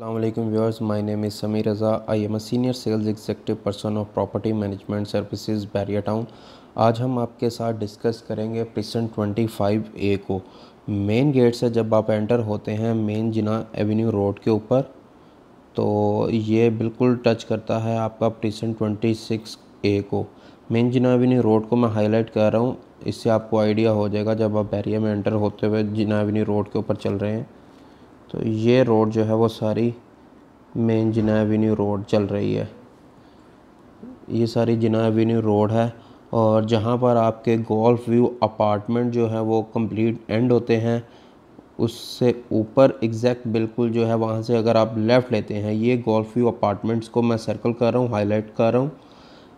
Assalamualaikum viewers, my name is Samir Raza. I am a senior sales executive person of property management services Bairia town. आज हम आपके साथ discuss करेंगे precision 25A को। Main gate से जब आप एंटर होते हैं मेन जिना एवेन्यू रोड के ऊपर, तो ये बिल्कुल टच करता है आपका प्रिसन 26A को। मेन जिना एवेन्यू रोड को मैं हाईलाइट कर रहा हूँ, इससे आपको आइडिया हो जाएगा जब आप बैरिया में एंटर होते हुए जिना एवेन्यू रोड के ऊपर चल रहे हैं। तो ये रोड जो है वो सारी मेन जिना एवेन्यू रोड चल रही है। ये सारी जिना एवेन्यू रोड है और जहाँ पर आपके गोल्फ व्यू अपार्टमेंट जो है वो कंप्लीट एंड होते हैं, उससे ऊपर एग्जैक्ट बिल्कुल जो है वहाँ से अगर आप लेफ़्ट लेते हैं, ये गोल्फ व्यू अपार्टमेंट्स को मैं सर्कल कर रहा हूँ, हाईलाइट कर रहा हूँ।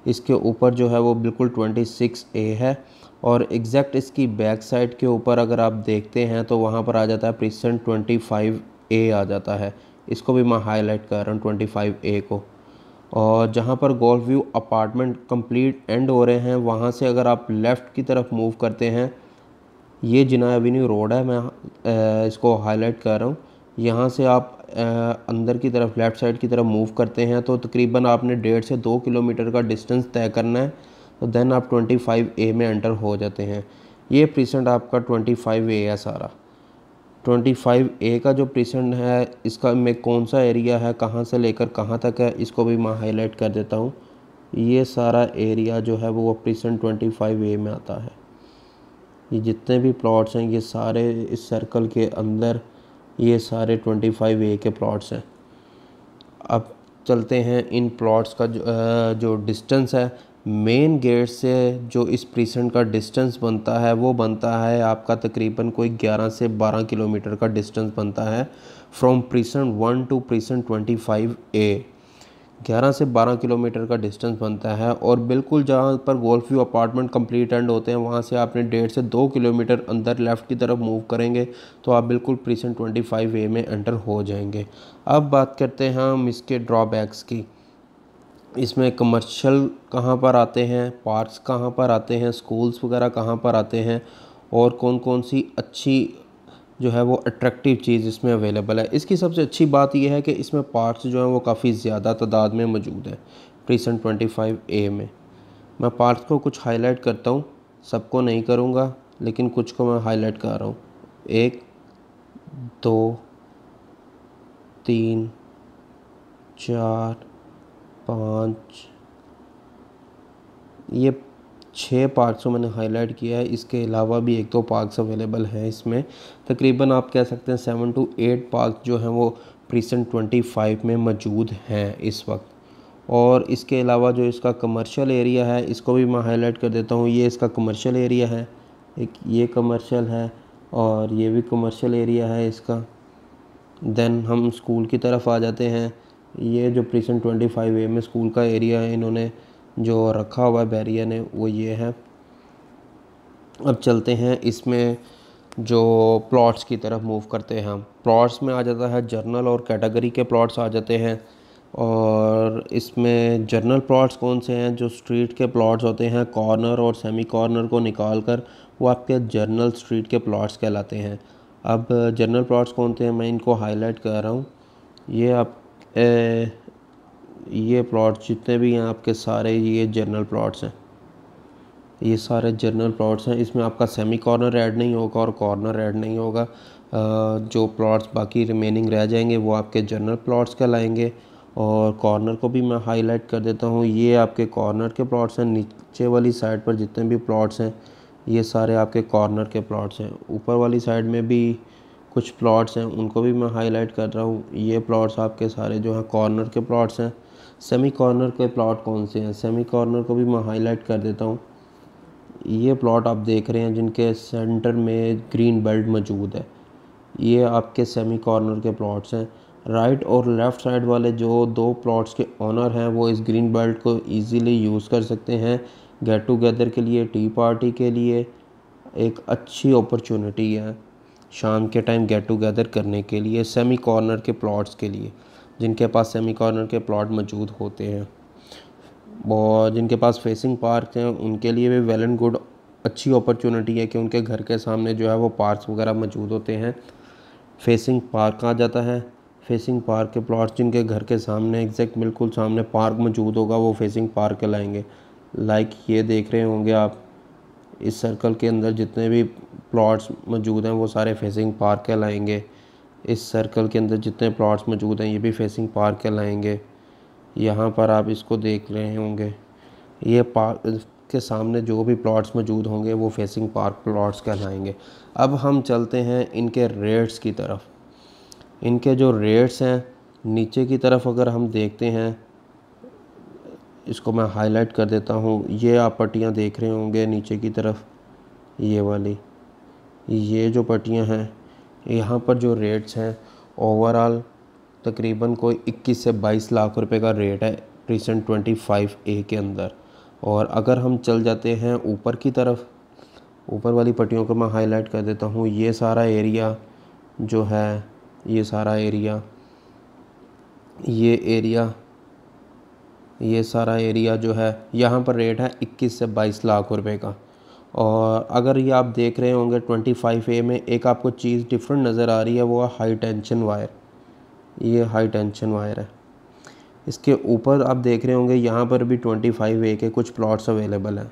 इसके ऊपर जो है वो बिल्कुल 26A है और एग्जैक्ट इसकी बैक साइड के ऊपर अगर आप देखते हैं तो वहाँ पर आ जाता है प्रिसन 25A आ जाता है। इसको भी मैं हाईलाइट कर रहा हूँ 25A को। और जहाँ पर golf view apartment complete and हो रहे हैं, वहाँ से अगर आप लेफ़्ट की तरफ मूव करते हैं, ये जिना एवेन्यू रोड है, मैं इसको हाईलाइट कर रहा हूँ। यहाँ से आप अंदर की तरफ लेफ़्ट साइड की तरफ मूव करते हैं तो तकरीबन आपने 1.5 से 2 किलोमीटर का डिस्टेंस तय करना है, तो देन आप 25A में एंटर हो जाते हैं। ये प्रीसेंट आपका 25A है सारा। 25A का जो प्रीसेंट है, इसका में कौन सा एरिया है, कहाँ से लेकर कहाँ तक है, इसको भी मैं हाईलाइट कर देता हूँ। ये सारा एरिया जो है वो प्रीसेंट 25A में आता है। ये जितने भी प्लॉट्स हैं ये सारे इस सर्कल के अंदर, ये सारे 25A के प्लॉट्स हैं। अब चलते हैं इन प्लॉट्स का जो डिस्टेंस है मेन गेट से, जो इस प्रीसेंट का डिस्टेंस बनता है वो बनता है आपका तकरीबन कोई 11 से 12 किलोमीटर का डिस्टेंस बनता है from precinct 1 to precinct 25A। 11 से 12 किलोमीटर का डिस्टेंस बनता है और बिल्कुल जहाँ पर golf view apartment complete and होते हैं, वहाँ से आपने 1.5 से 2 किलोमीटर अंदर लेफ़्ट की तरफ मूव करेंगे तो आप बिल्कुल प्रीसेंट 25A में एंटर हो जाएंगे। अब बात करते हैं हम इसके ड्रॉबैक्स की। इसमें कमर्शियल कहाँ पर आते हैं, पार्क्स कहाँ पर आते हैं, स्कूल्स वगैरह कहाँ पर आते हैं और कौन कौन सी अच्छी जो है वो अट्रैक्टिव चीज़ इसमें अवेलेबल है। इसकी सबसे अच्छी बात यह है कि इसमें पार्क्स जो हैं वो काफ़ी ज़्यादा तादाद में मौजूद है प्रीसेंट 25A में। मैं पार्क्स को कुछ हाईलाइट करता हूँ, सबको नहीं करूँगा लेकिन कुछ को मैं हाईलाइट कर रहा हूँ। 1 2 3 4 5, ये 6 पार्क्स को मैंने हाईलाइट किया है। इसके अलावा भी 1-2 पार्क्स अवेलेबल हैं इसमें। तकरीबन आप कह सकते हैं 7 to 8 पार्क जो हैं वो प्रीसेंट 25 में मौजूद हैं इस वक्त। और इसके अलावा जो इसका कमर्शियल एरिया है, इसको भी मैं हाईलाइट कर देता हूँ। ये इसका कमर्शियल एरिया है, एक ये कमर्शियल है और ये भी कमर्शियल एरिया है इसका। देन हम स्कूल की तरफ आ जाते हैं। ये जो प्रीसेंट 25A में स्कूल का एरिया है इन्होंने जो रखा हुआ है बैरिया ने, वो ये है। अब चलते हैं इसमें जो प्लॉट्स की तरफ मूव करते हैं हम। प्लॉट्स में आ जाता है जर्नल और कैटेगरी के प्लॉट्स आ जाते हैं। और इसमें जर्नल प्लॉट्स कौन से हैं, जो स्ट्रीट के प्लॉट्स होते हैं, कॉर्नर और सेमी कॉर्नर को निकाल कर वो आपके जर्नल स्ट्रीट के प्लॉट्स कहलाते हैं। अब जर्नल प्लॉट्स कौन से हैं, मैं इनको हाईलाइट कर रहा हूँ। ये आप ये प्लॉट्स जितने भी हैं आपके सारे ये जर्नल प्लॉट्स हैं, ये सारे जर्नल प्लॉट्स हैं। इसमें आपका सेमी कॉर्नर ऐड नहीं होगा और कॉर्नर ऐड नहीं होगा। जो प्लॉट्स बाकी रिमेनिंग रह जाएंगे वो आपके जर्नल प्लॉट्स कहलाएंगे। और कॉर्नर को भी मैं हाईलाइट कर देता हूँ, ये आपके कॉर्नर के प्लॉट्स हैं। नीचे वाली साइड पर जितने भी प्लॉट्स हैं ये सारे आपके कॉर्नर के प्लॉट्स हैं। ऊपर वाली साइड में भी कुछ प्लॉट्स हैं, उनको भी मैं हाईलाइट कर रहा हूँ। ये प्लॉट्स आपके सारे जो हैं कॉर्नर के प्लॉट्स हैं। सेमी कॉर्नर के प्लॉट कौन से हैं, सेमी कॉर्नर को भी मैं हाईलाइट कर देता हूँ। ये प्लॉट आप देख रहे हैं जिनके सेंटर में ग्रीन बेल्ट मौजूद है, ये आपके सेमी कॉर्नर के प्लॉट्स हैं। राइट और लेफ़्ट साइड वाले जो 2 प्लॉट्स के ऑनर हैं वो इस ग्रीन बेल्ट को इजीली यूज़ कर सकते हैं गेट टुगेदर के लिए, टी पार्टी के लिए। एक अच्छी अपॉर्चुनिटी है शाम के टाइम गेट टुगेदर करने के लिए सेमी कॉर्नर के प्लॉट्स के लिए, जिनके पास सेमी कॉर्नर के प्लॉट मौजूद होते हैं। और जिनके पास फेसिंग पार्क हैं उनके लिए भी वेल एंड गुड अच्छी अपॉर्चुनिटी है कि उनके घर के सामने जो है वो पार्क्स वगैरह मौजूद होते हैं। फेसिंग पार्क आ जाता है। फेसिंग पार्क के प्लॉट्स जिनके घर के सामने एग्जैक्ट बिल्कुल सामने पार्क मौजूद होगा वो फेसिंग पार्क कहलाएंगे। लाइक ये देख रहे होंगे आप, इस सर्कल के अंदर जितने भी प्लॉट्स मौजूद हैं वो सारे फेसिंग पार्क कहलाएंगे। इस सर्कल के अंदर जितने प्लॉट्स मौजूद हैं ये भी फेसिंग पार्क कहलाएंगे। यहाँ पर आप इसको देख रहे होंगे, ये पार्क के सामने जो भी प्लॉट्स मौजूद होंगे वो फेसिंग पार्क प्लॉट्स कहलाएंगे। अब हम चलते हैं इनके रेट्स की तरफ। इनके जो रेट्स हैं नीचे की तरफ अगर हम देखते हैं, इसको मैं हाईलाइट कर देता हूँ। ये आप पट्टियाँ देख रहे होंगे नीचे की तरफ, ये वाली, ये जो पट्टियाँ हैं यहाँ पर जो रेट्स हैं ओवरऑल तकरीबन कोई 21 से 22 लाख रुपए का रेट है प्रीसेंट 25A के अंदर। और अगर हम चल जाते हैं ऊपर की तरफ, ऊपर वाली पट्टियों को मैं हाईलाइट कर देता हूँ। ये सारा एरिया जो है, ये सारा एरिया, ये सारा एरिया जो है यहाँ पर रेट है 21 से 22 लाख रुपए का। और अगर ये आप देख रहे होंगे 25A में एक आपको चीज़ डिफरेंट नज़र आ रही है, वो है हाई टेंशन वायर। ये हाई टेंशन वायर है। इसके ऊपर आप देख रहे होंगे यहाँ पर भी 25A के कुछ प्लॉट्स अवेलेबल हैं।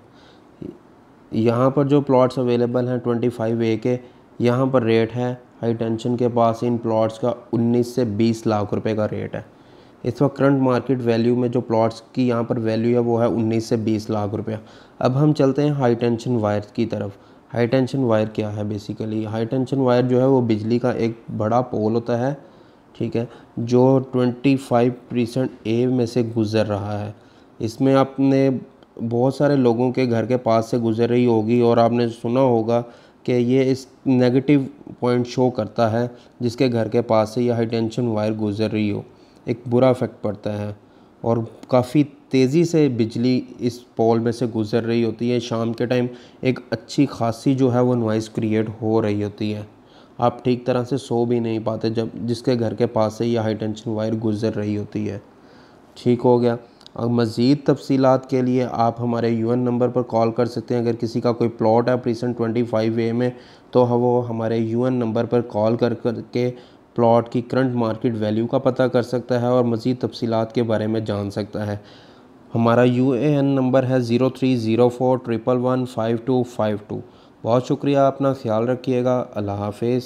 यहाँ पर जो प्लॉट्स अवेलेबल हैं 25A के, यहाँ पर रेट है हाई टेंशन के पास इन प्लॉट्स का 19 से 20 लाख रुपए का रेट है। इस वक्त करंट मार्केट वैल्यू में जो प्लॉट्स की यहाँ पर वैल्यू है वो है 19 से 20 लाख रुपया। अब हम चलते हैं हाई टेंशन वायर की तरफ। हाई टेंशन वायर क्या है? बेसिकली हाई टेंशन वायर जो है वो बिजली का एक बड़ा पोल होता है, ठीक है, जो 25% में से गुज़र रहा है। इसमें आपने बहुत सारे लोगों के घर के पास से गुज़र रही होगी और आपने सुना होगा कि ये इस नेगेटिव पॉइंट शो करता है जिसके घर के पास से ये हाई टेंशन वायर गुज़र रही हो, एक बुरा इफ़ेक्ट पड़ता है और काफ़ी तेज़ी से बिजली इस पोल में से गुज़र रही होती है। शाम के टाइम एक अच्छी खासी जो है वो नॉइज़ क्रिएट हो रही होती है, आप ठीक तरह से सो भी नहीं पाते जब जिसके घर के पास से ये हाई टेंशन वायर गुज़र रही होती है। ठीक हो गया। और मज़ीद तफसीलात के लिए आप हमारे UN नंबर पर कॉल कर सकते हैं। अगर किसी का कोई प्लॉट है प्रीसेंट 25A में तो वो हमारे UN नंबर पर कॉल करके प्लॉट की करंट मार्केट वैल्यू का पता कर सकता है और मज़ीद तफसीलात के बारे में जान सकता है। हमारा UAN नंबर है 0304111552। बहुत शुक्रिया, अपना ख्याल रखिएगा। अल्लाह हाफिज़।